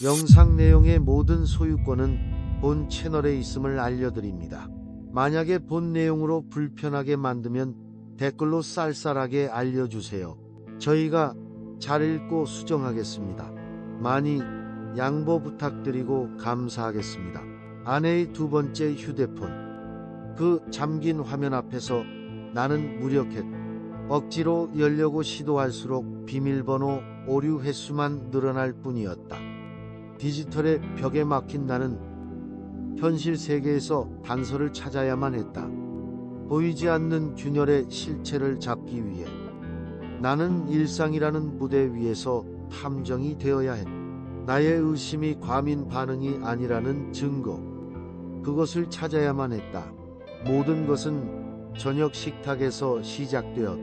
영상 내용의 모든 소유권은 본 채널에 있음을 알려드립니다. 만약에 본 내용으로 불편하게 만들면 댓글로 쌀쌀하게 알려주세요. 저희가 잘 읽고 수정하겠습니다. 많이 양보 부탁드리고 감사하겠습니다. 아내의 두 번째 휴대폰. 그 잠긴 화면 앞에서 나는 무력했다. 억지로 열려고 시도할수록 비밀번호 오류 횟수만 늘어날 뿐이었다. 디지털의 벽에 막힌 나는 현실 세계에서 단서를 찾아야만 했다. 보이지 않는 균열의 실체를 잡기 위해 나는 일상이라는 무대 위에서 탐정이 되어야 했다. 나의 의심이 과민 반응이 아니라는 증거, 그것을 찾아야만 했다. 모든 것은 저녁 식탁에서 시작되었다.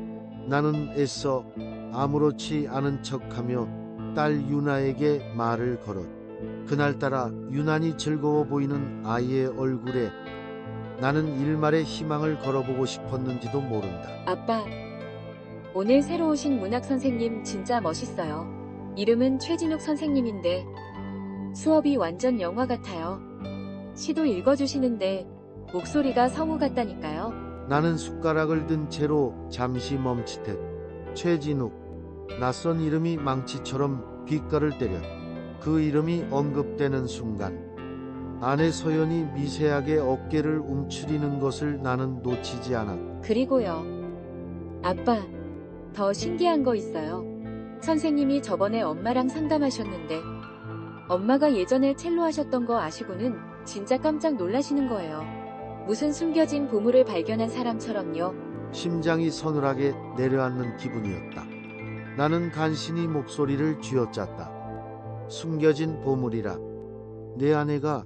나는 애써 아무렇지 않은 척하며 딸 유나에게 말을 걸었다. 그날따라 유난히 즐거워 보이는 아이의 얼굴에 나는 일말의 희망을 걸어보고 싶었는지도 모른다. 아빠, 오늘 새로 오신 문학 선생님 진짜 멋있어요. 이름은 최진욱 선생님인데 수업이 완전 영화 같아요. 시도 읽어주시는데 목소리가 성우 같다니까요. 나는 숟가락을 든 채로 잠시 멈칫했다. 최진욱. 낯선 이름이 망치처럼 귓가를 때렸다. 그 이름이 언급되는 순간 아내 서연이 미세하게 어깨를 움츠리는 것을 나는 놓치지 않았다. 그리고요. 아빠, 더 신기한 거 있어요. 선생님이 저번에 엄마랑 상담하셨는데 엄마가 예전에 첼로 하셨던 거 아시고는 진짜 깜짝 놀라시는 거예요. 무슨 숨겨진 보물을 발견한 사람처럼요. 심장이 서늘하게 내려앉는 기분이었다. 나는 간신히 목소리를 쥐어짰다. 숨겨진 보물이라. 내 아내가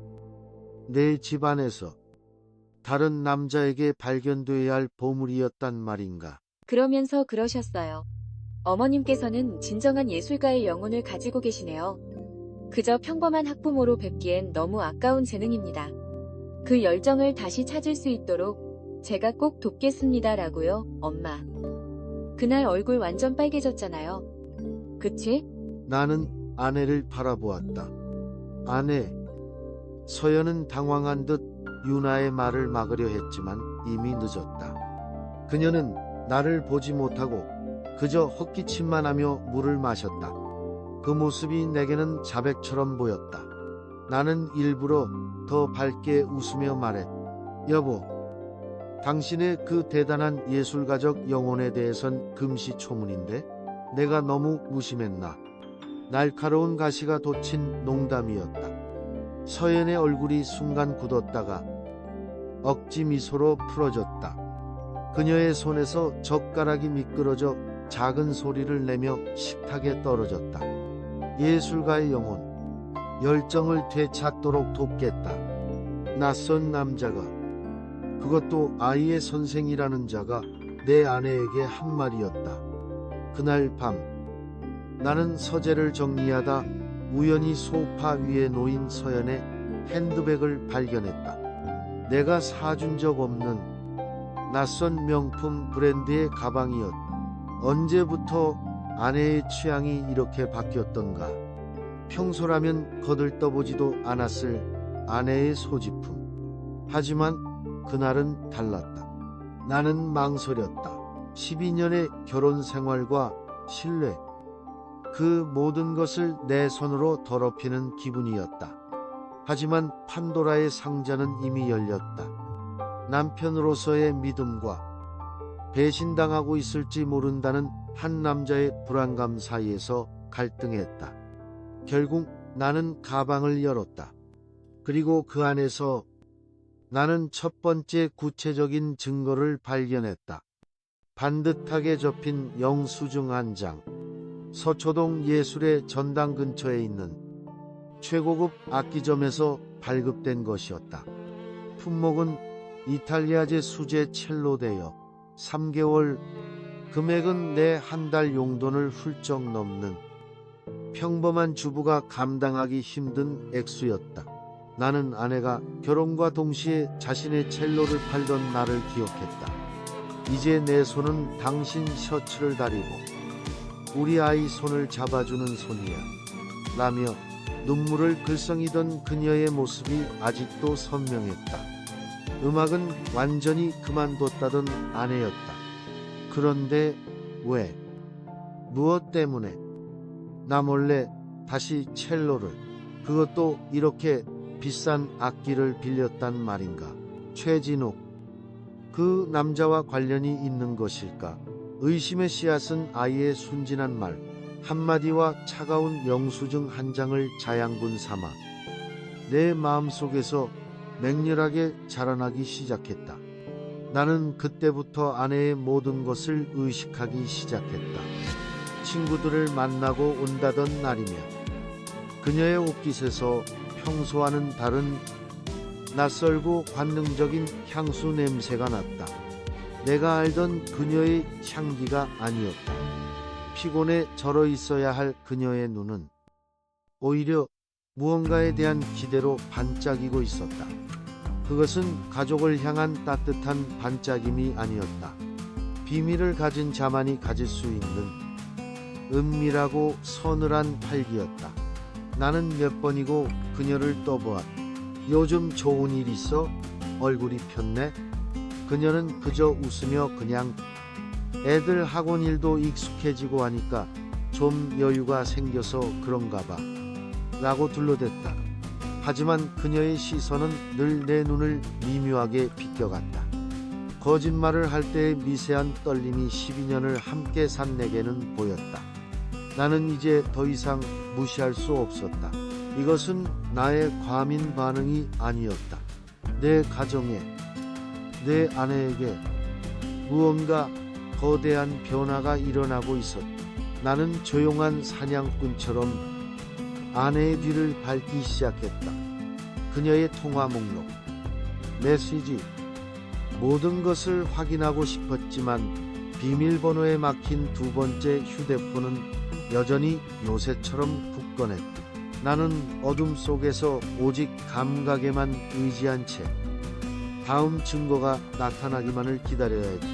내 집안에서 다른 남자에게 발견되어야 할 보물이었단 말인가. 그러면서 그러셨어요. 어머님께서는 진정한 예술가의 영혼을 가지고 계시네요. 그저 평범한 학부모로 뵙기엔 너무 아까운 재능입니다. 그 열정을 다시 찾을 수 있도록 제가 꼭 돕겠습니다라고요, 엄마. 그날 얼굴 완전 빨개졌잖아요. 그치? 나는 아내를 바라보았다. 아내. 서연은 당황한 듯 유나의 말을 막으려 했지만 이미 늦었다. 그녀는 나를 보지 못하고 그저 헛기침만 하며 물을 마셨다. 그 모습이 내게는 자백처럼 보였다. 나는 일부러 더 밝게 웃으며 말했다. 여보, 당신의 그 대단한 예술가적 영혼에 대해선 금시초문인데 내가 너무 무심했나. 날카로운 가시가 돋친 농담이었다. 서연의 얼굴이 순간 굳었다가 억지 미소로 풀어졌다. 그녀의 손에서 젓가락이 미끄러져 작은 소리를 내며 식탁에 떨어졌다. 예술가의 영혼, 열정을 되찾도록 돕겠다. 낯선 남자가, 그것도 아이의 선생이라는 자가 내 아내에게 한 말이었다. 그날 밤 나는 서재를 정리하다 우연히 소파 위에 놓인 서연의 핸드백을 발견했다. 내가 사준 적 없는 낯선 명품 브랜드의 가방이었다. 언제부터 아내의 취향이 이렇게 바뀌었던가. 평소라면 거들떠보지도 않았을 아내의 소지품. 하지만 그날은 달랐다. 나는 망설였다. 12년의 결혼 생활과 신뢰, 그 모든 것을 내 손으로 더럽히는 기분이었다. 하지만 판도라의 상자는 이미 열렸다. 남편으로서의 믿음과 배신당하고 있을지 모른다는 한 남자의 불안감 사이에서 갈등했다. 결국 나는 가방을 열었다. 그리고 그 안에서 나는 첫 번째 구체적인 증거를 발견했다. 반듯하게 접힌 영수증 한 장. 서초동 예술의 전당 근처에 있는 최고급 악기점에서 발급된 것이었다. 품목은 이탈리아제 수제 첼로대여 3개월, 금액은 내 한 달 용돈을 훌쩍 넘는 평범한 주부가 감당하기 힘든 액수였다. 나는 아내가 결혼과 동시에 자신의 첼로를 팔던 날을 기억했다. 이제 내 손은 당신 셔츠를 다리고 우리 아이 손을 잡아주는 손이야 라며 눈물을 글썽이던 그녀의 모습이 아직도 선명했다. 음악은 완전히 그만뒀다던 아내였다. 그런데 왜? 무엇 때문에? 나 몰래 다시 첼로를, 그것도 이렇게 비싼 악기를 빌렸단 말인가? 최진욱, 그 남자와 관련이 있는 것일까? 의심의 씨앗은 아이의 순진한 말 한마디와 차가운 영수증 한 장을 자양분 삼아 내 마음속에서 맹렬하게 자라나기 시작했다. 나는 그때부터 아내의 모든 것을 의식하기 시작했다. 친구들을 만나고 온다던 날이면 그녀의 옷깃에서 평소와는 다른 낯설고 관능적인 향수 냄새가 났다. 내가 알던 그녀의 향기가 아니었다. 피곤에 절어 있어야 할 그녀의 눈은 오히려 무언가에 대한 기대로 반짝이고 있었다. 그것은 가족을 향한 따뜻한 반짝임이 아니었다. 비밀을 가진 자만이 가질 수 있는 은밀하고 서늘한 활기였다. 나는 몇 번이고 그녀를 떠보았다. 요즘 좋은 일 있어? 얼굴이 폈네? 그녀는 그저 웃으며 그냥 애들 학원 일도 익숙해지고 하니까 좀 여유가 생겨서 그런가 봐 라고 둘러댔다. 하지만 그녀의 시선은 늘 내 눈을 미묘하게 비껴갔다. 거짓말을 할 때의 미세한 떨림이 12년을 함께 산 내게는 보였다. 나는 이제 더 이상 무시할 수 없었다. 이것은 나의 과민 반응이 아니었다. 내 가정에, 내 아내에게 무언가 거대한 변화가 일어나고 있었다. 나는 조용한 사냥꾼처럼 아내의 뒤를 밟기 시작했다. 그녀의 통화 목록, 메시지, 모든 것을 확인하고 싶었지만 비밀번호에 막힌 두 번째 휴대폰은 여전히 요새처럼 굳건했다. 나는 어둠 속에서 오직 감각에만 의지한 채 다음 증거가 나타나기만을 기다려야 했다.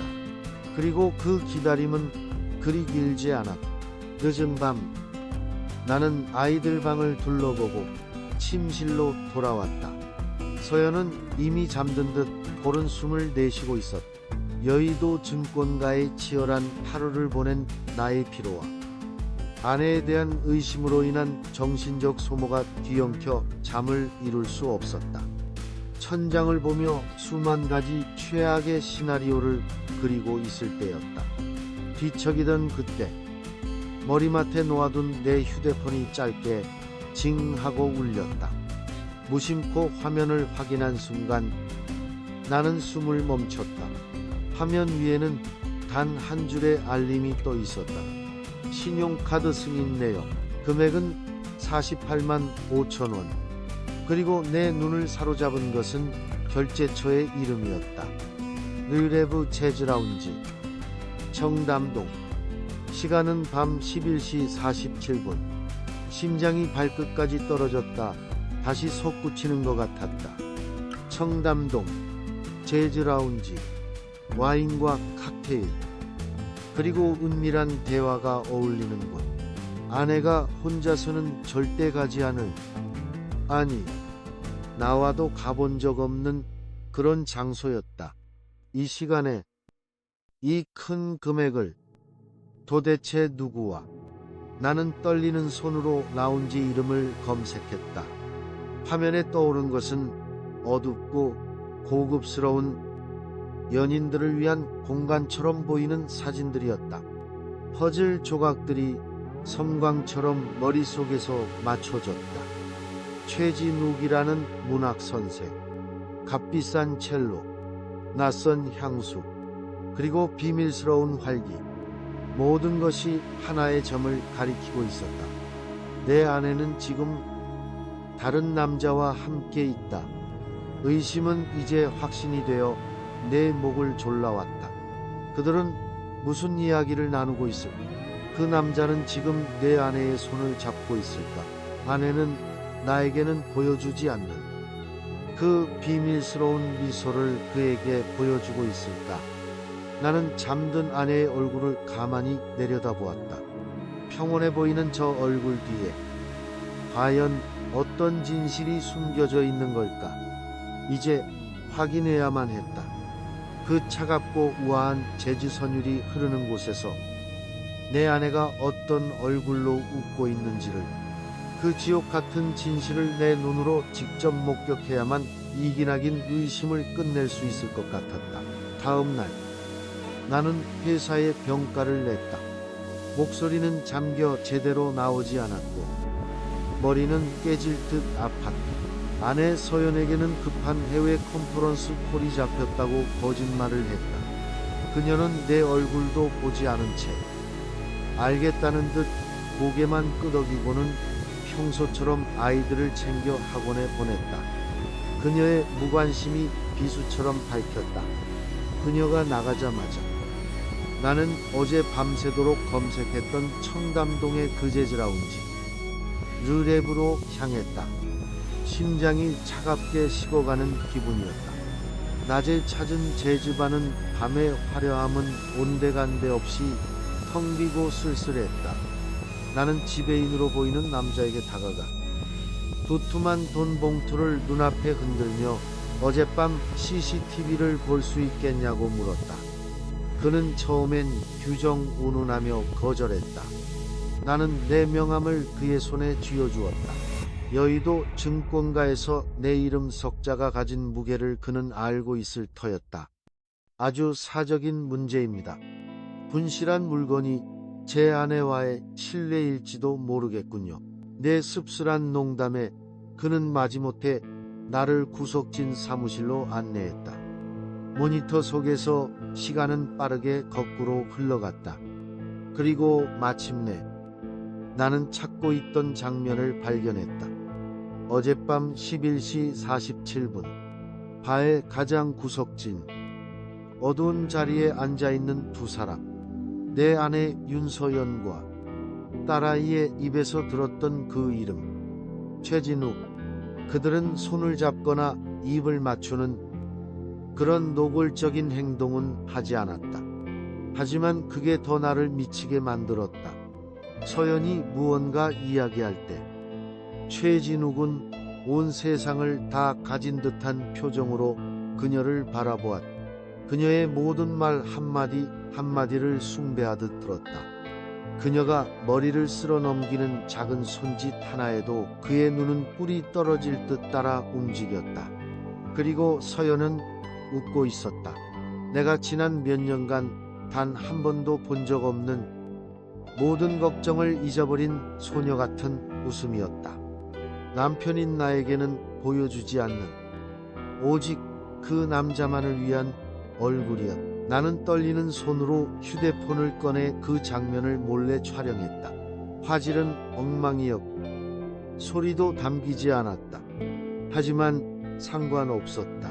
그리고 그 기다림은 그리 길지 않았다. 늦은 밤 나는 아이들 방을 둘러보고 침실로 돌아왔다. 서연은 이미 잠든 듯 고른 숨을 내쉬고 있었다. 여의도 증권가의 치열한 하루를 보낸 나의 피로와 아내에 대한 의심으로 인한 정신적 소모가 뒤엉켜 잠을 이룰 수 없었다. 천장을 보며 수만 가지 최악의 시나리오를 그리고 있을 때였다. 뒤척이던 그때 머리맡에 놓아둔 내 휴대폰이 짧게 징 하고 울렸다. 무심코 화면을 확인한 순간 나는 숨을 멈췄다. 화면 위에는 단 한 줄의 알림이 떠 있었다. 신용카드 승인 내역, 금액은 48만 5천 원. 그리고 내 눈을 사로잡은 것은 결제처의 이름이었다. 르레브 재즈라운지, 청담동. 시간은 밤 11시 47분. 심장이 발끝까지 떨어졌다. 다시 솟구치는 것 같았다. 청담동, 재즈라운지, 와인과 칵테일, 그리고 은밀한 대화가 어울리는 곳. 아내가 혼자서는 절대 가지 않을, 아니, 나와도 가본 적 없는 그런 장소였다. 이 시간에 이 큰 금액을 도대체 누구와? 나는 떨리는 손으로 라운지 이름을 검색했다. 화면에 떠오른 것은 어둡고 고급스러운 연인들을 위한 공간처럼 보이는 사진들이었다. 퍼즐 조각들이 섬광처럼 머릿속에서 맞춰졌다. 최진욱이라는 문학 선생, 값비싼 첼로, 낯선 향수, 그리고 비밀스러운 활기. 모든 것이 하나의 점을 가리키고 있었다. 내 아내는 지금 다른 남자와 함께 있다. 의심은 이제 확신이 되어 내 목을 졸라왔다. 그들은 무슨 이야기를 나누고 있을까? 그 남자는 지금 내 아내의 손을 잡고 있을까? 아내는 나에게는 보여주지 않는 그 비밀스러운 미소를 그에게 보여주고 있을까? 나는 잠든 아내의 얼굴을 가만히 내려다보았다. 평온해 보이는 저 얼굴 뒤에 과연 어떤 진실이 숨겨져 있는 걸까? 이제 확인해야만 했다. 그 차갑고 우아한 제주 선율이 흐르는 곳에서 내 아내가 어떤 얼굴로 웃고 있는지를, 그 지옥 같은 진실을 내 눈으로 직접 목격해야만 이기나긴 의심을 끝낼 수 있을 것 같았다. 다음 날 나는 회사에 병가를 냈다. 목소리는 잠겨 제대로 나오지 않았고 머리는 깨질 듯 아팠다. 아내 서연에게는 급한 해외 컨퍼런스 콜이 잡혔다고 거짓말을 했다. 그녀는 내 얼굴도 보지 않은 채 알겠다는 듯 고개만 끄덕이고는 평소처럼 아이들을 챙겨 학원에 보냈다. 그녀의 무관심이 비수처럼 밝혔다. 그녀가 나가자마자 나는 어제 밤새도록 검색했던 청담동의 그제즈 라운지 르랩으로 향했다. 심장이 차갑게 식어가는 기분이었다. 낮에 찾은 재즈바는 밤의 화려함은 온데간데 없이 텅 비고 쓸쓸했다. 나는 지배인으로 보이는 남자에게 다가가 두툼한 돈 봉투를 눈앞에 흔들며 어젯밤 CCTV를 볼 수 있겠냐고 물었다. 그는 처음엔 규정 운운하며 거절했다. 나는 내 명함을 그의 손에 쥐어주었다. 여의도 증권가에서 내 이름 석자가 가진 무게를 그는 알고 있을 터였다. 아주 사적인 문제입니다. 분실한 물건이 제 아내와의 신뢰일지도 모르겠군요. 내 씁쓸한 농담에 그는 마지못해 나를 구석진 사무실로 안내했다. 모니터 속에서 시간은 빠르게 거꾸로 흘러갔다. 그리고 마침내 나는 찾고 있던 장면을 발견했다. 어젯밤 11시 47분 바의 가장 구석진 어두운 자리에 앉아있는 두 사람, 내 아내 윤서연과 딸아이의 입에서 들었던 그 이름 최진욱. 그들은 손을 잡거나 입을 맞추는 그런 노골적인 행동은 하지 않았다. 하지만 그게 더 나를 미치게 만들었다. 서연이 무언가 이야기할 때 최진욱은 온 세상을 다 가진 듯한 표정으로 그녀를 바라보았다. 그녀의 모든 말 한마디 한마디를 숭배하듯 들었다. 그녀가 머리를 쓸어 넘기는 작은 손짓 하나에도 그의 눈은 뿔이 떨어질 듯 따라 움직였다. 그리고 서연은 웃고 있었다. 내가 지난 몇 년간 단 한 번도 본 적 없는 모든 걱정을 잊어버린 소녀 같은 웃음이었다. 남편인 나에게는 보여주지 않는 오직 그 남자만을 위한 얼굴이었다. 나는 떨리는 손으로 휴대폰을 꺼내 그 장면을 몰래 촬영했다. 화질은 엉망이었고 소리도 담기지 않았다. 하지만 상관없었다.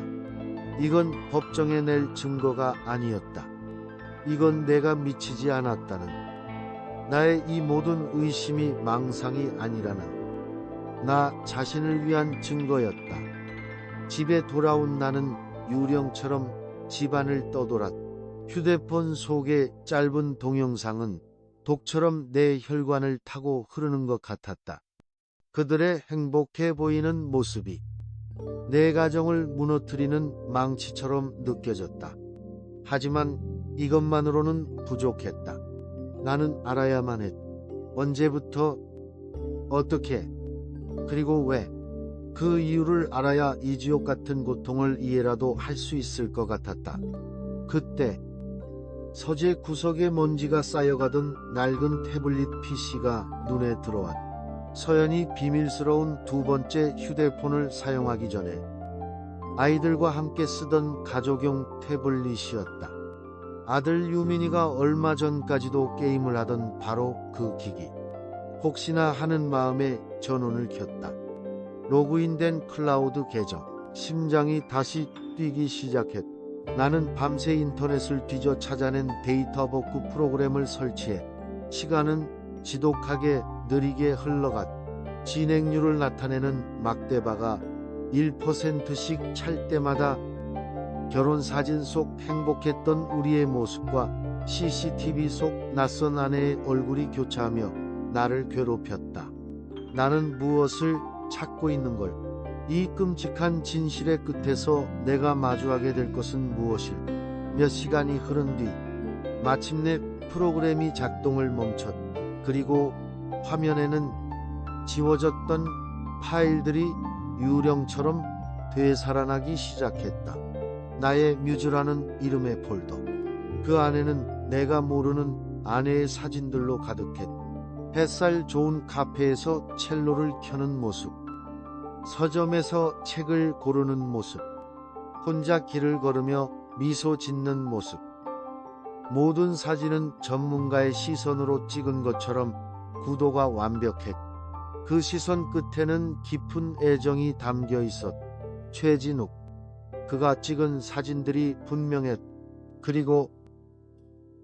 이건 법정에 낼 증거가 아니었다. 이건 내가 미치지 않았다는, 나의 이 모든 의심이 망상이 아니라는 나 자신을 위한 증거였다. 집에 돌아온 나는 유령처럼 집안을 떠돌았다. 휴대폰 속의 짧은 동영상은 독처럼 내 혈관을 타고 흐르는 것 같았다. 그들의 행복해 보이는 모습이 내 가정을 무너뜨리는 망치처럼 느껴졌다. 하지만 이것만으로는 부족했다. 나는 알아야만 했다. 언제부터, 어떻게, 그리고 왜. 그 이유를 알아야 이 지옥 같은 고통을 이해라도 할 수 있을 것 같았다. 그때 서재 구석에 먼지가 쌓여가던 낡은 태블릿 PC가 눈에 들어왔다. 서연이 비밀스러운 두 번째 휴대폰을 사용하기 전에 아이들과 함께 쓰던 가족용 태블릿이었다. 아들 유민이가 얼마 전까지도 게임을 하던 바로 그 기기. 혹시나 하는 마음에 전원을 켰다. 로그인된 클라우드 계정. 심장이 다시 뛰기 시작했다. 나는 밤새 인터넷을 뒤져 찾아낸 데이터 복구 프로그램을 설치해 시간은 지독하게 느리게 흘러갔다. 진행률을 나타내는 막대바가 1%씩 찰 때마다 결혼사진 속 행복했던 우리의 모습과 CCTV 속 낯선 아내의 얼굴이 교차하며 나를 괴롭혔다. 나는 무엇을 찾고 있는 걸. 이 끔찍한 진실의 끝에서 내가 마주하게 될 것은 무엇일까? 몇 시간이 흐른 뒤 마침내 프로그램이 작동을 멈췄. 그리고 화면에는 지워졌던 파일들이 유령처럼 되살아나기 시작했다. 나의 뮤즈라는 이름의 폴더. 그 안에는 내가 모르는 아내의 사진들로 가득했다. 햇살 좋은 카페에서 첼로를 켜는 모습, 서점에서 책을 고르는 모습, 혼자 길을 걸으며 미소 짓는 모습. 모든 사진은 전문가의 시선으로 찍은 것처럼 구도가 완벽했다. 그 시선 끝에는 깊은 애정이 담겨 있었다. 최진욱. 그가 찍은 사진들이 분명했다. 그리고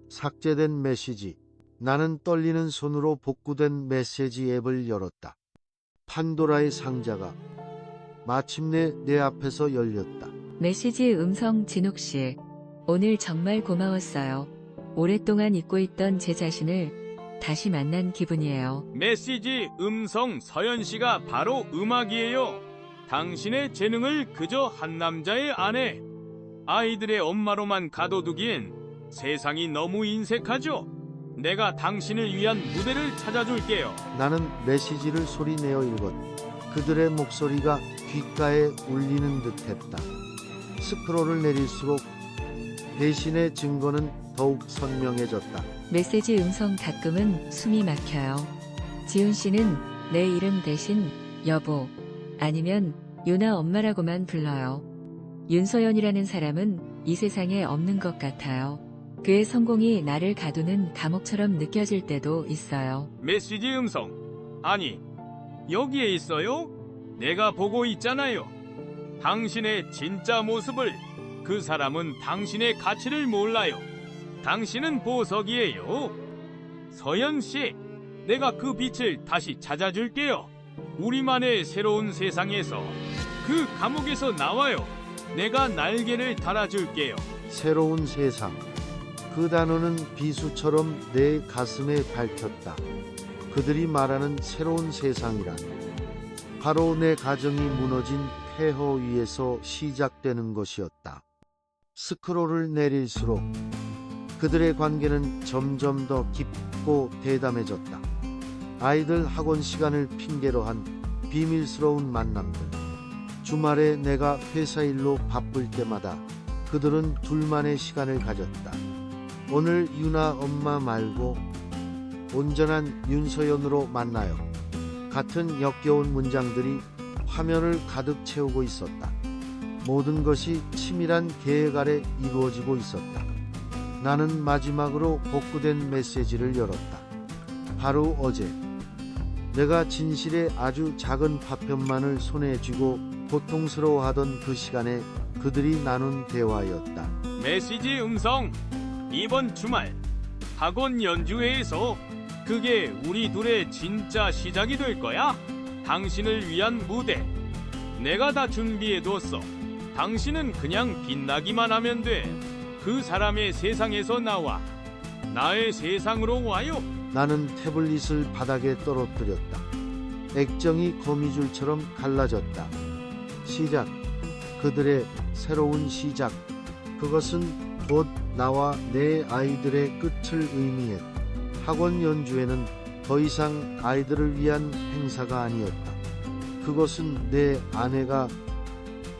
삭제된 메시지. 나는 떨리는 손으로 복구된 메시지 앱을 열었다. 판도라의 상자가 마침내 내 앞에서 열렸다. 메시지 음성 진욱 씨. 오늘 정말 고마웠어요. 오랫동안 잊고 있던 제 자신을 다시 만난 기분이에요. 메시지 음성 서연 씨가 바로 음악이에요. 당신의 재능을 그저 한 남자의 아내, 아이들의 엄마로만 가둬두기엔 세상이 너무 인색하죠. 내가 당신을 위한 무대를 찾아줄게요. 나는 메시지를 소리내어 읽었다. 그들의 목소리가 귓가에 울리는 듯했다. 스크롤을 내릴수록 배신의 증거는 더욱 선명해졌다. 메시지 음성 가끔은 숨이 막혀요. 지훈 씨는 내 이름 대신 여보 아니면 유나 엄마라고만 불러요. 윤서연이라는 사람은 이 세상에 없는 것 같아요. 그의 성공이 나를 가두는 감옥처럼 느껴질 때도 있어요. 메시지 음성. 아니, 여기에 있어요? 내가 보고 있잖아요. 당신의 진짜 모습을. 그 사람은 당신의 가치를 몰라요. 당신은 보석이에요. 서연 씨, 내가 그 빛을 다시 찾아줄게요. 우리만의 새로운 세상에서, 그 감옥에서 나와요. 내가 날개를 달아줄게요. 새로운 세상. 그 단어는 비수처럼 내 가슴에 밝혔다. 그들이 말하는 새로운 세상이란 바로 내 가정이 무너진 폐허 위에서 시작되는 것이었다. 스크롤을 내릴수록 그들의 관계는 점점 더 깊고 대담해졌다. 아이들 학원 시간을 핑계로 한 비밀스러운 만남들. 주말에 내가 회사 일로 바쁠 때마다 그들은 둘만의 시간을 가졌다. 오늘 유나 엄마 말고 온전한 윤서연으로 만나요. 같은 역겨운 문장들이 화면을 가득 채우고 있었다. 모든 것이 치밀한 계획 아래 이루어지고 있었다. 나는 마지막으로 복구된 메시지를 열었다. 바로 어제 내가 진실의 아주 작은 파편만을 손에 쥐고 고통스러워하던 그 시간에 그들이 나눈 대화였다. 메시지 음성. 이번 주말 학원 연주회에서 그게 우리 둘의 진짜 시작이 될 거야. 당신을 위한 무대 내가 다 준비해뒀어. 당신은 그냥 빛나기만 하면 돼. 그 사람의 세상에서 나와 나의 세상으로 와요. 나는 태블릿을 바닥에 떨어뜨렸다. 액정이 거미줄처럼 갈라졌다. 시작. 그들의 새로운 시작. 그것은 곧 나와 내 아이들의 끝을 의미했다. 학원 연주회는 더 이상 아이들을 위한 행사가 아니었다. 그것은 내 아내가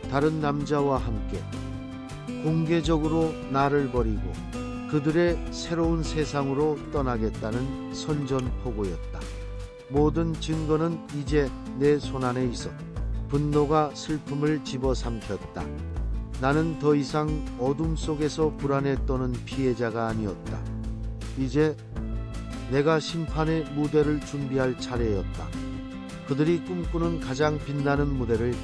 다른 남자와 함께 공개적으로 나를 버리고 그들의 새로운 세상으로 떠나겠다는 선전포고였다. 모든 증거는 이제 내 손안에 있었다. 분노가 슬픔을 집어삼켰다. 나는 더 이상 어둠 속에서 불안에 떠는 피해자가 아니었다. 이제 내가 심판의 무대를 준비할 차례였다. 그들이 꿈꾸는 가장 빛나는 무대를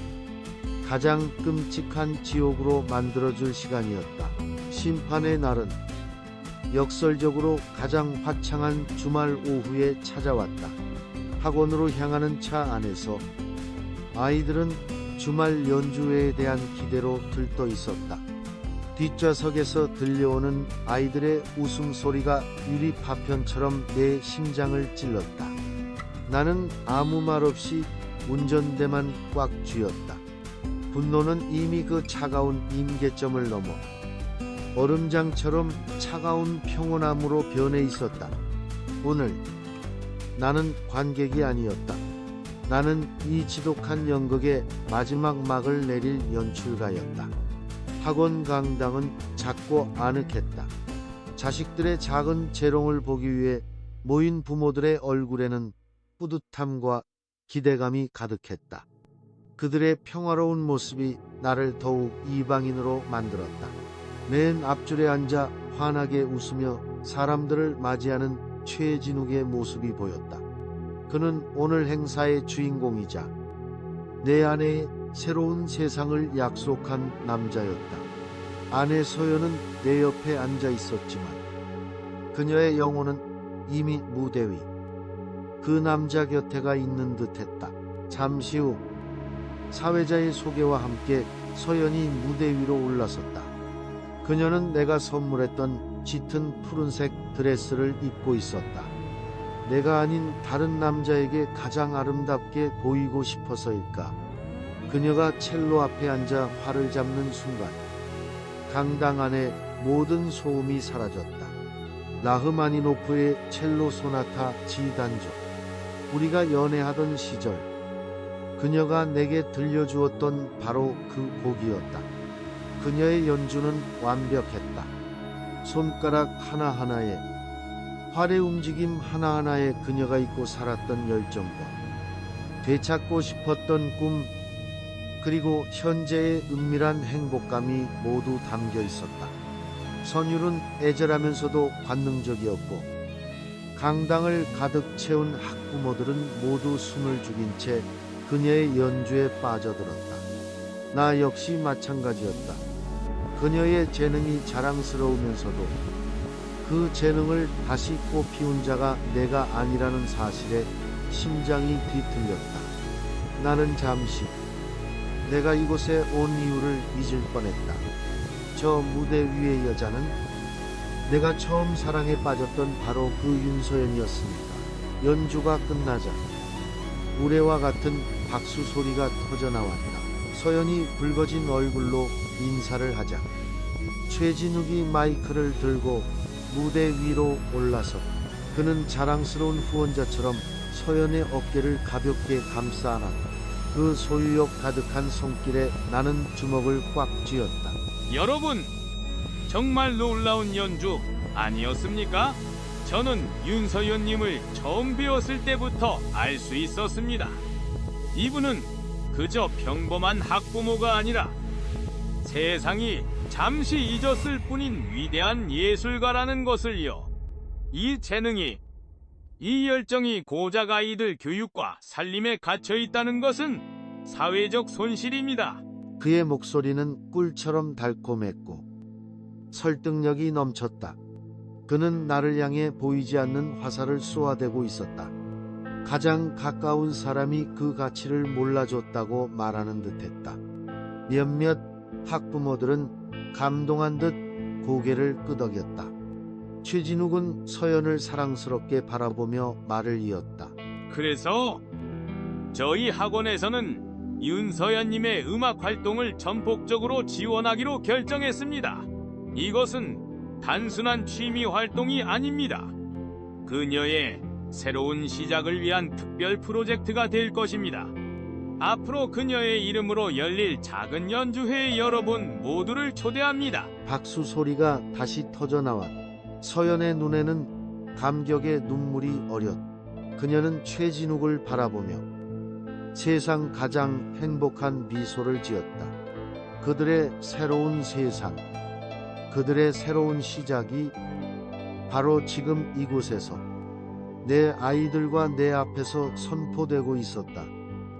가장 끔찍한 지옥으로 만들어줄 시간이었다. 심판의 날은 역설적으로 가장 화창한 주말 오후에 찾아왔다. 학원으로 향하는 차 안에서 아이들은 주말 연주회에 대한 기대로 들떠 있었다. 뒷좌석에서 들려오는 아이들의 웃음소리가 유리 파편처럼 내 심장을 찔렀다. 나는 아무 말 없이 운전대만 꽉 쥐었다. 분노는 이미 그 차가운 임계점을 넘어 얼음장처럼 차가운 평온함으로 변해 있었다. 오늘 나는 관객이 아니었다. 나는 이 지독한 연극의 마지막 막을 내릴 연출가였다. 학원 강당은 작고 아늑했다. 자식들의 작은 재롱을 보기 위해 모인 부모들의 얼굴에는 뿌듯함과 기대감이 가득했다. 그들의 평화로운 모습이 나를 더욱 이방인으로 만들었다. 맨 앞줄에 앉아 환하게 웃으며 사람들을 맞이하는 최진욱의 모습이 보였다. 그는 오늘 행사의 주인공이자 내 아내의 새로운 세상을 약속한 남자였다. 아내 소연은 내 옆에 앉아 있었지만 그녀의 영혼은 이미 무대 위 그 남자 곁에가 있는 듯했다. 잠시 후 사회자의 소개와 함께 서연이 무대 위로 올라섰다. 그녀는 내가 선물했던 짙은 푸른색 드레스를 입고 있었다. 내가 아닌 다른 남자에게 가장 아름답게 보이고 싶어서일까? 그녀가 첼로 앞에 앉아 활을 잡는 순간 강당 안에 모든 소음이 사라졌다. 라흐마니노프의 첼로 소나타 G단조. 우리가 연애하던 시절 그녀가 내게 들려주었던 바로 그 곡이었다. 그녀의 연주는 완벽했다. 손가락 하나하나에 활의 움직임 하나하나에 그녀가 잊고 살았던 열정과 되찾고 싶었던 꿈 그리고 현재의 은밀한 행복감이 모두 담겨 있었다. 선율은 애절하면서도 관능적이었고 강당을 가득 채운 학부모들은 모두 숨을 죽인 채 그녀의 연주에 빠져들었다. 나 역시 마찬가지였다. 그녀의 재능이 자랑스러우면서도 그 재능을 다시 꽃피운 자가 내가 아니라는 사실에 심장이 뒤틀렸다. 나는 잠시 내가 이곳에 온 이유를 잊을 뻔했다. 저 무대 위의 여자는 내가 처음 사랑에 빠졌던 바로 그 윤서연이었습니다. 연주가 끝나자 우레와 같은 박수 소리가 터져나왔다. 서연이 붉어진 얼굴로 인사를 하자 최진욱이 마이크를 들고 무대 위로 올라서 그는 자랑스러운 후원자처럼 서연의 어깨를 가볍게 감싸 안았다. 그 소유욕 가득한 손길에 나는 주먹을 꽉 쥐었다. 여러분, 정말 놀라운 연주 아니었습니까? 저는 윤서연님을 처음 배웠을 때부터 알 수 있었습니다. 이분은 그저 평범한 학부모가 아니라 세상이 잠시 잊었을 뿐인 위대한 예술가라는 것을요. 이 재능이, 이 열정이 고작 아이들 교육과 살림에 갇혀 있다는 것은 사회적 손실입니다. 그의 목소리는 꿀처럼 달콤했고 설득력이 넘쳤다. 그는 나를 향해 보이지 않는 화살을 쏘아대고 있었다. 가장 가까운 사람이 그 가치를 몰라줬다고 말하는 듯했다. 몇몇 학부모들은 감동한 듯 고개를 끄덕였다. 최진욱은 서연을 사랑스럽게 바라보며 말을 이었다. 그래서 저희 학원에서는 윤서연님의 음악 활동을 전폭적으로 지원하기로 결정했습니다. 이것은 단순한 취미 활동이 아닙니다. 그녀의 새로운 시작을 위한 특별 프로젝트가 될 것입니다. 앞으로 그녀의 이름으로 열릴 작은 연주회에 여러분 모두를 초대합니다. 박수 소리가 다시 터져나왔다. 서연의 눈에는 감격의 눈물이 어렸다. 그녀는 최진욱을 바라보며 세상 가장 행복한 미소를 지었다. 그들의 새로운 세상, 그들의 새로운 시작이 바로 지금 이곳에서 내 아이들과 내 앞에서 선포되고 있었다.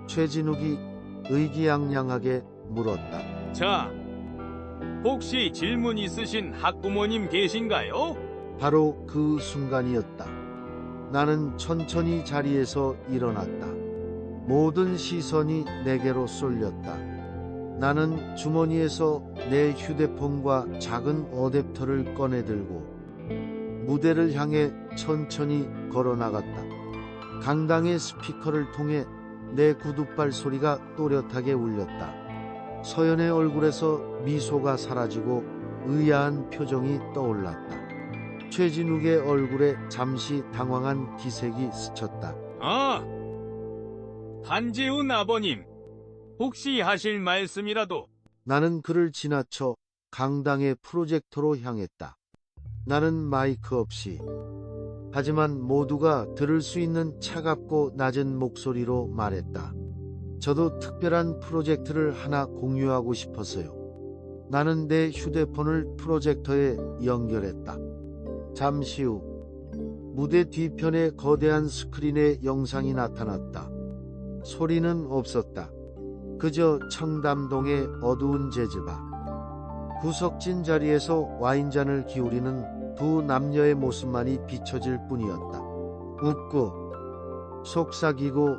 최진욱이 의기양양하게 물었다. 자, 혹시 질문 있으신 학부모님 계신가요? 바로 그 순간이었다. 나는 천천히 자리에서 일어났다. 모든 시선이 내게로 쏠렸다. 나는 주머니에서 내 휴대폰과 작은 어댑터를 꺼내들고 무대를 향해 천천히 걸어나갔다. 강당의 스피커를 통해 내 구둣발 소리가 또렷하게 울렸다. 서연의 얼굴에서 미소가 사라지고 의아한 표정이 떠올랐다. 최진욱의 얼굴에 잠시 당황한 기색이 스쳤다. 아, 한재훈 아버님, 혹시 하실 말씀이라도. 나는 그를 지나쳐 강당의 프로젝터로 향했다. 나는 마이크 없이, 하지만 모두가 들을 수 있는 차갑고 낮은 목소리로 말했다. 저도 특별한 프로젝트를 하나 공유하고 싶었어요. 나는 내 휴대폰을 프로젝터에 연결했다. 잠시 후 무대 뒤편의 거대한 스크린에 영상이 나타났다. 소리는 없었다. 그저 청담동의 어두운 제즈바. 구석진 자리에서 와인잔을 기울이는 두 남녀의 모습만이 비춰질 뿐이었다. 웃고 속삭이고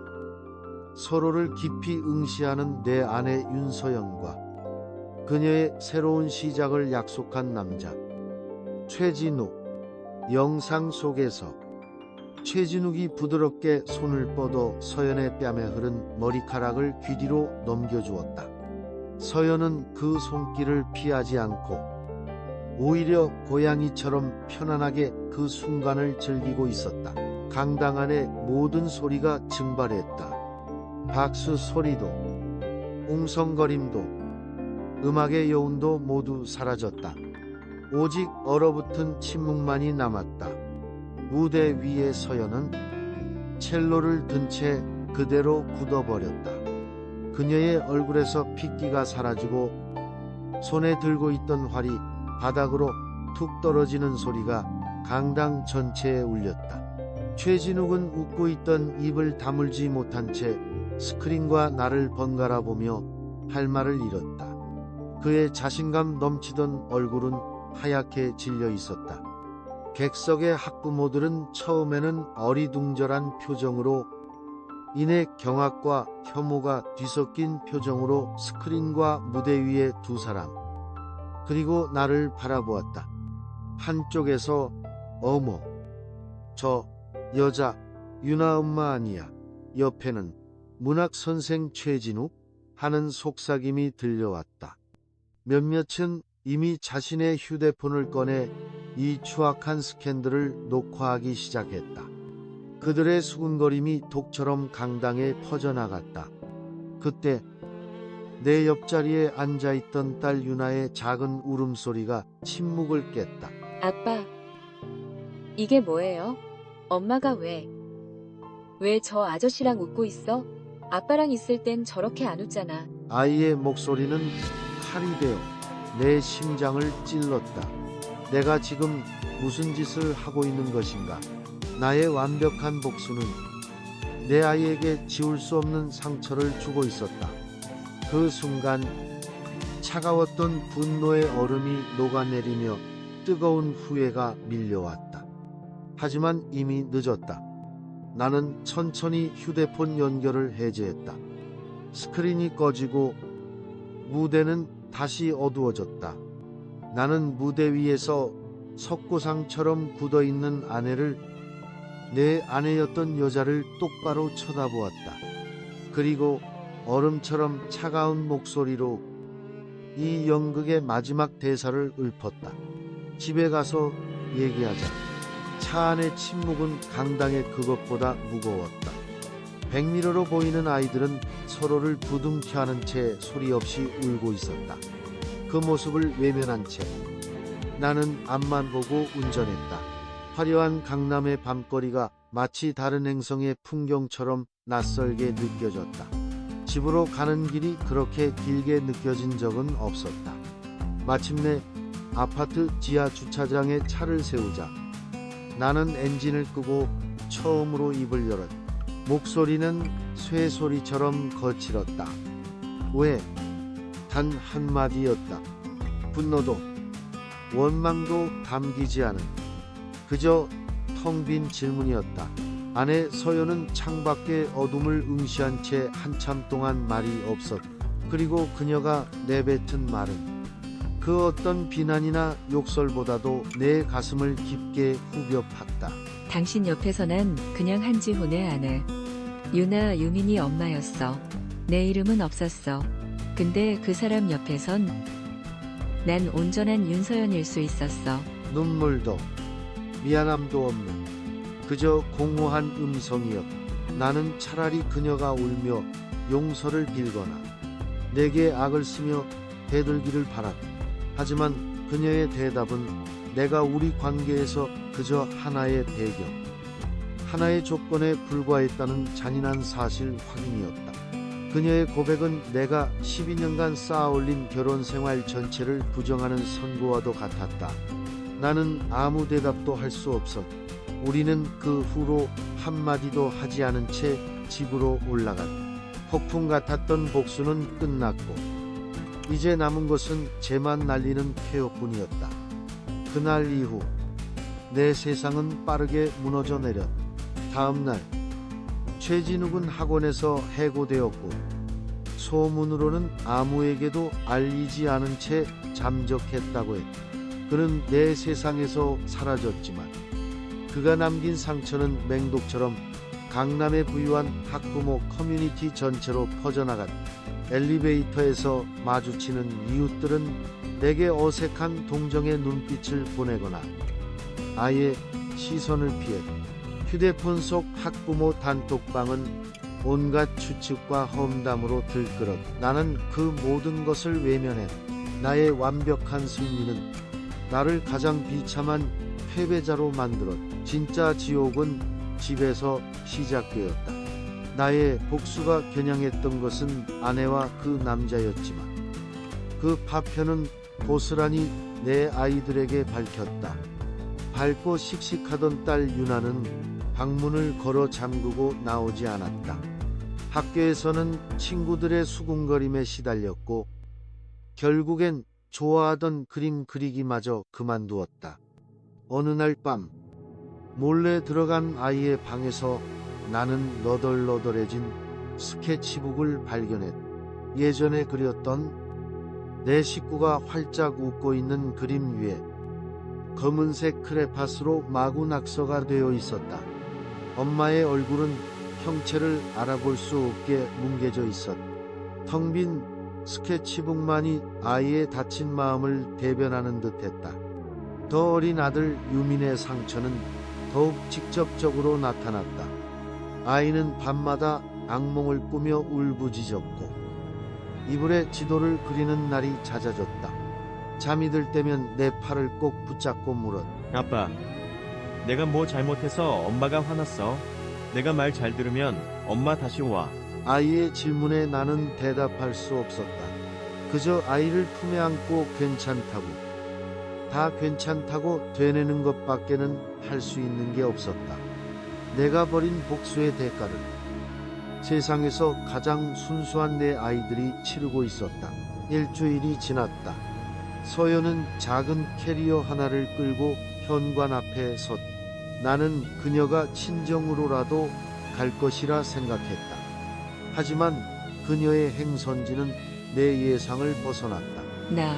서로를 깊이 응시하는 내 아내 윤서연과 그녀의 새로운 시작을 약속한 남자 최진욱. 영상 속에서 최진욱이 부드럽게 손을 뻗어 서연의 뺨에 흐른 머리카락을 귀 뒤로 넘겨주었다. 서연은 그 손길을 피하지 않고 오히려 고양이처럼 편안하게 그 순간을 즐기고 있었다. 강당 안의 모든 소리가 증발했다. 박수 소리도, 웅성거림도, 음악의 여운도 모두 사라졌다. 오직 얼어붙은 침묵만이 남았다. 무대 위의 서연은 첼로를 든 채 그대로 굳어버렸다. 그녀의 얼굴에서 핏기가 사라지고 손에 들고 있던 활이 바닥으로 툭 떨어지는 소리가 강당 전체에 울렸다. 최진욱은 웃고 있던 입을 다물지 못한 채 스크린과 나를 번갈아 보며 할 말을 잃었다. 그의 자신감 넘치던 얼굴은 하얗게 질려 있었다. 객석의 학부모들은 처음에는 어리둥절한 표정으로, 이내 경악과 혐오가 뒤섞인 표정으로 스크린과 무대 위의 두 사람, 그리고 나를 바라보았다. 한쪽에서 어머, 저 여자 유나 엄마 아니야. 옆에는 문학선생 최진욱 하는 속삭임이 들려왔다. 몇몇은 이미 자신의 휴대폰을 꺼내 이 추악한 스캔들을 녹화하기 시작했다. 그들의 수군거림이 독처럼 강당에 퍼져나갔다. 그때 내 옆자리에 앉아있던 딸 유나의 작은 울음소리가 침묵을 깼다. 아빠, 이게 뭐예요? 엄마가 왜 저 아저씨랑 웃고 있어? 아빠랑 있을 땐 저렇게 안 웃잖아. 아이의 목소리는 칼이 되어 내 심장을 찔렀다. 내가 지금 무슨 짓을 하고 있는 것인가? 나의 완벽한 복수는 내 아이에게 지울 수 없는 상처를 주고 있었다. 그 순간 차가웠던 분노의 얼음이 녹아내리며 뜨거운 후회가 밀려왔다. 하지만 이미 늦었다. 나는 천천히 휴대폰 연결을 해제했다. 스크린이 꺼지고 무대는 다시 어두워졌다. 나는 무대 위에서 석고상처럼 굳어있는 아내를, 내 아내였던 여자를 똑바로 쳐다보았다. 그리고 얼음처럼 차가운 목소리로 이 연극의 마지막 대사를 읊었다. 집에 가서 얘기하자. 차 안의 침묵은 강당의 그것보다 무거웠다. 백미러로 보이는 아이들은 서로를 부둥켜 안은 채 소리 없이 울고 있었다. 그 모습을 외면한 채 나는 앞만 보고 운전했다. 화려한 강남의 밤거리가 마치 다른 행성의 풍경처럼 낯설게 느껴졌다. 집으로 가는 길이 그렇게 길게 느껴진 적은 없었다. 마침내 아파트 지하 주차장에 차를 세우자 나는 엔진을 끄고 처음으로 입을 열었다. 목소리는 쇠소리처럼 거칠었다. 왜? 단 한마디였다. 분노도 원망도 담기지 않은 그저 텅 빈 질문이었다. 아내 서연은 창밖의 어둠을 응시한 채 한참 동안 말이 없었다. 그리고 그녀가 내뱉은 말은 그 어떤 비난이나 욕설보다도 내 가슴을 깊게 후벼 팠다. 당신 옆에서 난 그냥 한지훈의 아내. 유나 유민이 엄마였어. 내 이름은 없었어. 근데 그 사람 옆에선 난 온전한 윤서연일 수 있었어. 눈물도 미안함도 없는 그저 공허한 음성이었. 나는 차라리 그녀가 울며 용서를 빌거나 내게 악을 쓰며 대들기를 바랐다. 하지만 그녀의 대답은 내가 우리 관계에서 그저 하나의 배경, 하나의 조건에 불과했다는 잔인한 사실 확인이었다. 그녀의 고백은 내가 12년간 쌓아올린 결혼 생활 전체를 부정하는 선고와도 같았다. 나는 아무 대답도 할 수 없었다. 우리는 그 후로 한마디도 하지 않은 채 집으로 올라갔다. 폭풍 같았던 복수는 끝났고 이제 남은 것은 재만 날리는 쾌유뿐이었다. 그날 이후 내 세상은 빠르게 무너져 내렸다. 다음 날 최진욱은 학원에서 해고되었고 소문으로는 아무에게도 알리지 않은 채 잠적했다고 했다. 그는 내 세상에서 사라졌지만 그가 남긴 상처는 맹독처럼 강남에 부유한 학부모 커뮤니티 전체로 퍼져나갔다. 엘리베이터에서 마주치는 이웃들은 내게 어색한 동정의 눈빛을 보내거나 아예 시선을 피했다. 휴대폰 속 학부모 단톡방은 온갖 추측과 험담으로 들끓었다. 나는 그 모든 것을 외면했다. 나의 완벽한 승리는 나를 가장 비참한 패배자로 만들었다. 진짜 지옥은 집에서 시작되었다. 나의 복수가 겨냥했던 것은 아내와 그 남자였지만 그 파편은 고스란히 내 아이들에게 밝혔다. 밝고 씩씩하던 딸 유나는 방문을 걸어 잠그고 나오지 않았다. 학교에서는 친구들의 수군거림에 시달렸고 결국엔 좋아하던 그림 그리기마저 그만두었다. 어느 날 밤 몰래 들어간 아이의 방에서 나는 너덜너덜해진 스케치북을 발견했다. 예전에 그렸던 내 식구가 활짝 웃고 있는 그림 위에 검은색 크레파스로 마구 낙서가 되어 있었다. 엄마의 얼굴은 형체를 알아볼 수 없게 뭉개져 있었다. 텅 빈 스케치북만이 아이의 다친 마음을 대변하는 듯했다. 더 어린 아들 유민의 상처는 더욱 직접적으로 나타났다. 아이는 밤마다 악몽을 꾸며 울부짖었고 이불에 지도를 그리는 날이 잦아졌다. 잠이 들 때면 내 팔을 꼭 붙잡고 물었다. 아빠, 내가 뭐 잘못해서 엄마가 화났어. 내가 말 잘 들으면 엄마 다시 와. 아이의 질문에 나는 대답할 수 없었다. 그저 아이를 품에 안고 괜찮다고, 다 괜찮다고 되뇌는 것밖에는 할 수 있는 게 없었다. 내가 벌인 복수의 대가를 세상에서 가장 순수한 내 아이들이 치르고 있었다. 일주일이 지났다. 서연은 작은 캐리어 하나를 끌고 현관 앞에 섰다. 나는 그녀가 친정으로라도 갈 것이라 생각했다. 하지만 그녀의 행선지는 내 예상을 벗어났다. 나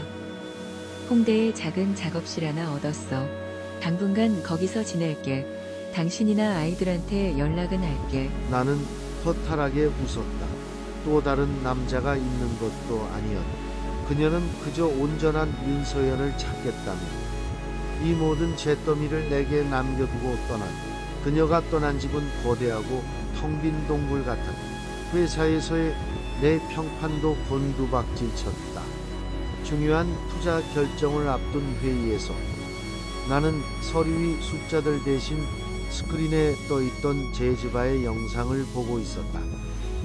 홍대에 작은 작업실 하나 얻었어. 당분간 거기서 지낼게. 당신이나 아이들한테 연락은 할게. 나는 허탈하게 웃었다. 또 다른 남자가 있는 것도 아니었다. 그녀는 그저 온전한 윤서연을 찾겠다며 이 모든 잿더미를 내게 남겨두고 떠났다. 그녀가 떠난 집은 거대하고 텅 빈 동굴 같았다. 회사에서의 내 평판도 곤두박질 쳤다. 중요한 투자 결정을 앞둔 회의에서 나는 서류 위 숫자들 대신 스크린에 떠있던 제즈바의 영상을 보고 있었다.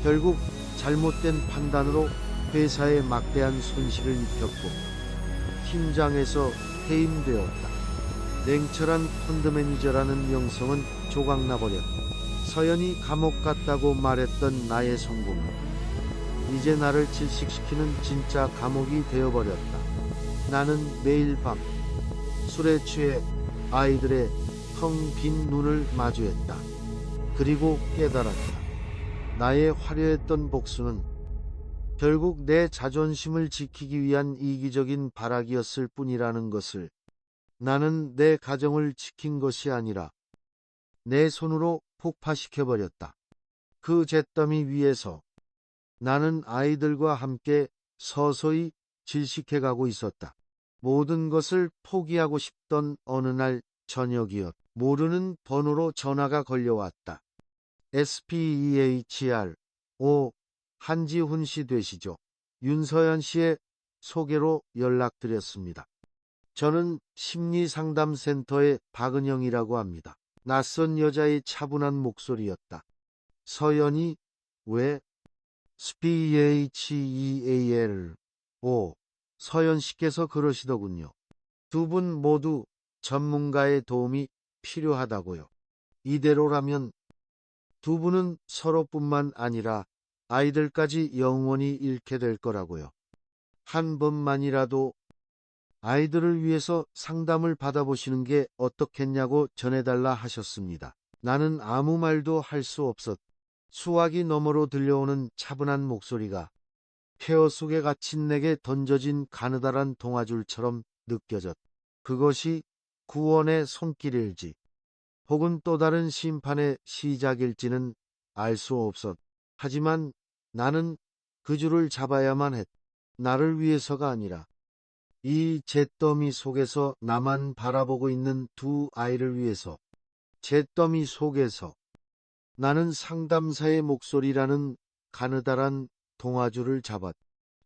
결국 잘못된 판단으로 회사에 막대한 손실을 입혔고 팀장에서 해임되었다. 냉철한 펀드 매니저라는 명성은 조각나버렸다. 서연이 감옥 갔다고 말했던 나의 성공은 이제 나를 질식시키는 진짜 감옥이 되어버렸다. 나는 매일 밤 술에 취해 아이들의 텅 빈 눈을 마주했다. 그리고 깨달았다. 나의 화려했던 복수는 결국 내 자존심을 지키기 위한 이기적인 발악이었을 뿐이라는 것을. 나는 내 가정을 지킨 것이 아니라 내 손으로 폭파시켜버렸다. 그 잿더미 위에서 나는 아이들과 함께 서서히 질식해가고 있었다. 모든 것을 포기하고 싶던 어느 날 저녁이었. 모르는 번호로 전화가 걸려왔다. SPEHR 한지훈 씨 되시죠? 윤서연 씨의 소개로 연락드렸습니다. 저는 심리상담센터의 박은영이라고 합니다. 낯선 여자의 차분한 목소리였다. 서연이 왜? SPEHEAL 서연 씨께서 그러시더군요. 두 분 모두 전문가의 도움이 필요하다고요. 이대로라면 두 분은 서로뿐만 아니라 아이들까지 영원히 잃게 될 거라고요. 한 번만이라도 아이들을 위해서 상담을 받아보시는 게 어떻겠냐고 전해달라 하셨습니다. 나는 아무 말도 할 수 없었. 수화기 너머로 들려오는 차분한 목소리가 폐허 속에 갇힌 내게 던져진 가느다란 동아줄처럼 느껴졌. 그것이 구원의 손길일지 혹은 또 다른 심판의 시작일지는 알 수 없었. 하지만 나는 그 줄을 잡아야만 했. 나를 위해서가 아니라 이 잿더미 속에서 나만 바라보고 있는 두 아이를 위해서. 잿더미 속에서 나는 상담사의 목소리라는 가느다란 동아줄을 잡았.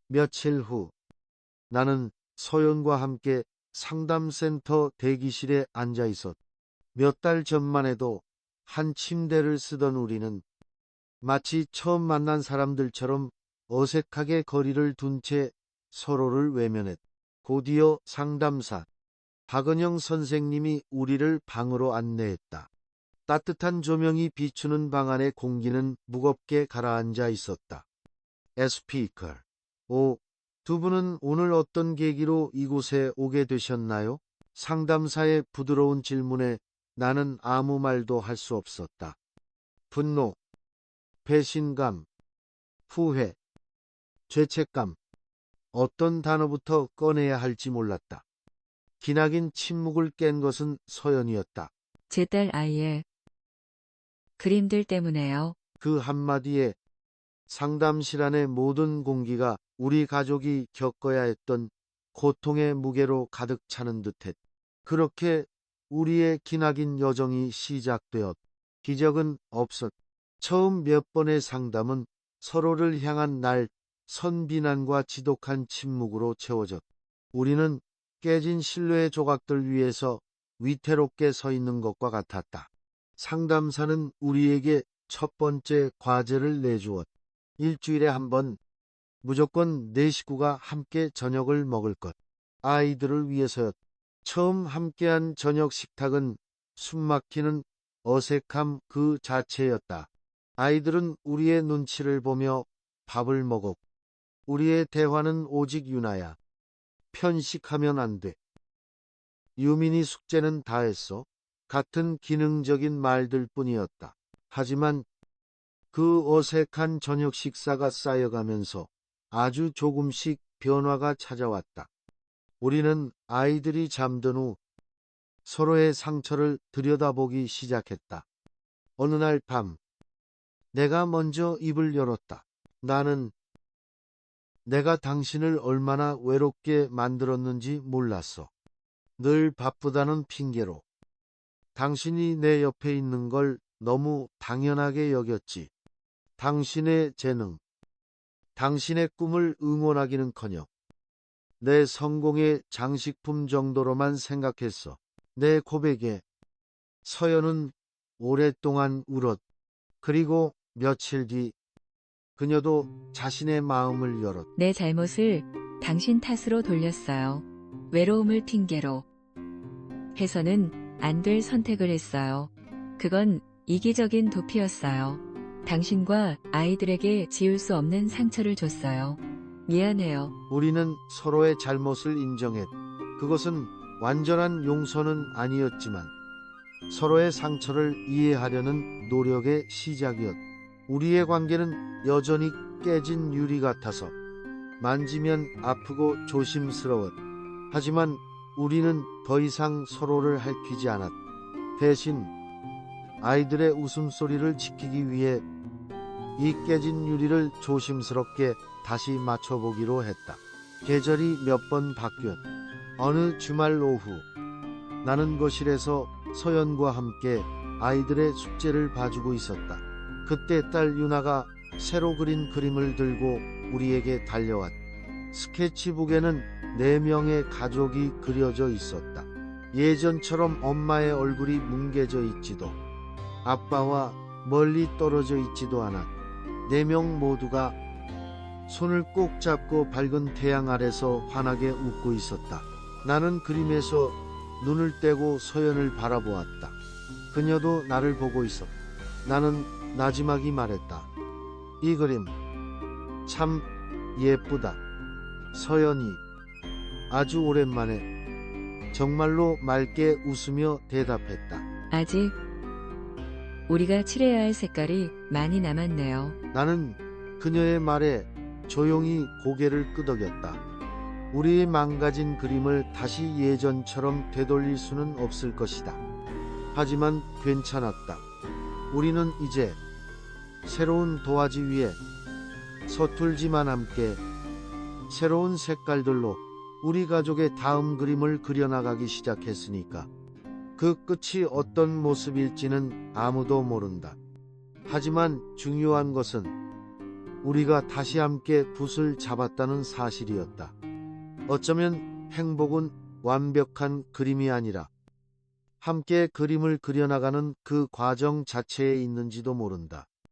며칠 후 나는 서연과 함께 상담센터 대기실에 앉아 있었. 몇 달 전만 해도 한 침대를 쓰던 우리는 마치 처음 만난 사람들처럼 어색하게 거리를 둔 채 서로를 외면했. 곧이어 상담사 박은영 선생님이 우리를 방으로 안내했다. 따뜻한 조명이 비추는 방 안의 공기는 무겁게 가라앉아 있었다. 스피커 두 분은 오늘 어떤 계기로 이곳에 오게 되셨나요? 상담사의 부드러운 질문에 나는 아무 말도 할 수 없었다. 분노, 배신감, 후회, 죄책감, 어떤 단어부터 꺼내야 할지 몰랐다. 기나긴 침묵을 깬 것은 서연이었다. 제 딸 아이의 그림들 때문에요. 그 한마디에 상담실 안의 모든 공기가 우리 가족이 겪어야 했던 고통의 무게로 가득 차는 듯했. 그렇게 우리의 기나긴 여정이 시작되었. 기적은 없었. 처음 몇 번의 상담은 서로를 향한 날 선비난과 지독한 침묵으로 채워졌. 우리는 깨진 신뢰의 조각들 위에서 위태롭게 서 있는 것과 같았다. 상담사는 우리에게 첫 번째 과제를 내주었. 일주일에 한 번 무조건 네 식구가 함께 저녁을 먹을 것. 아이들을 위해서였. 처음 함께한 저녁 식탁은 숨막히는 어색함 그 자체였다. 아이들은 우리의 눈치를 보며 밥을 먹었고 우리의 대화는 오직 유나야. 편식하면 안 돼. 유민이 숙제는 다 했어. 같은 기능적인 말들 뿐이었다. 하지만 그 어색한 저녁 식사가 쌓여가면서 아주 조금씩 변화가 찾아왔다. 우리는 아이들이 잠든 후 서로의 상처를 들여다보기 시작했다. 어느 날 밤, 내가 먼저 입을 열었다. 나는 내가 당신을 얼마나 외롭게 만들었는지 몰랐어. 늘 바쁘다는 핑계로 당신이 내 옆에 있는 걸 너무 당연하게 여겼지. 당신의 재능, 당신의 꿈을 응원하기는커녕 내 성공의 장식품 정도로만 생각했어. 내 고백에 서연은 오랫동안 울었. 그리고 며칠 뒤 그녀도 자신의 마음을 열었. 내 잘못을 당신 탓으로 돌렸어요. 외로움을 핑계로 해서는 안 될 선택을 했어요. 그건 이기적인 도피였어요. 당신과 아이들에게 지울 수 없는 상처를 줬어요. 미안해요. 우리는 서로의 잘못을 인정했. 그것은 완전한 용서는 아니었지만 서로의 상처를 이해하려는 노력의 시작이었. 우리의 관계는 여전히 깨진 유리 같아서 만지면 아프고 조심스러웠. 하지만 우리는 더 이상 서로를 핥히지 않았. 대신 아이들의 웃음소리를 지키기 위해 이 깨진 유리를 조심스럽게 다시 맞춰보기로 했다. 계절이 몇 번 바뀌었. 어느 주말 오후 나는 거실에서 서연과 함께 아이들의 숙제를 봐주고 있었다. 그때 딸 유나가 새로 그린 그림을 들고 우리에게 달려왔다. 스케치북에는 4명의 가족이 그려져 있었다. 예전처럼 엄마의 얼굴이 뭉개져 있지도 아빠와 멀리 떨어져 있지도 않았다. 4명 모두가 손을 꼭 잡고 밝은 태양 아래서 환하게 웃고 있었다. 나는 그림에서 눈을 떼고 서연을 바라보았다. 그녀도 나를 보고 있었다. 나는 나지막이 말했다. 이 그림 참 예쁘다. 서연이 아주 오랜만에 정말로 맑게 웃으며 대답했다. 아직 우리가 칠해야 할 색깔이 많이 남았네요. 나는 그녀의 말에 조용히 고개를 끄덕였다. 우리의 망가진 그림을 다시 예전처럼 되돌릴 수는 없을 것이다. 하지만 괜찮았다. 우리는 이제 새로운 도화지 위에 서툴지만 함께 새로운 색깔들로 우리 가족의 다음 그림을 그려나가기 시작했으니까 그 끝이 어떤 모습일지는 아무도 모른다. 하지만 중요한 것은 우리가 다시 함께 붓을 잡았다는 사실이었다. 어쩌면 행복은 완벽한 그림이 아니라 함께 그림을 그려나가는 그 과정 자체에 있는지도 모른다.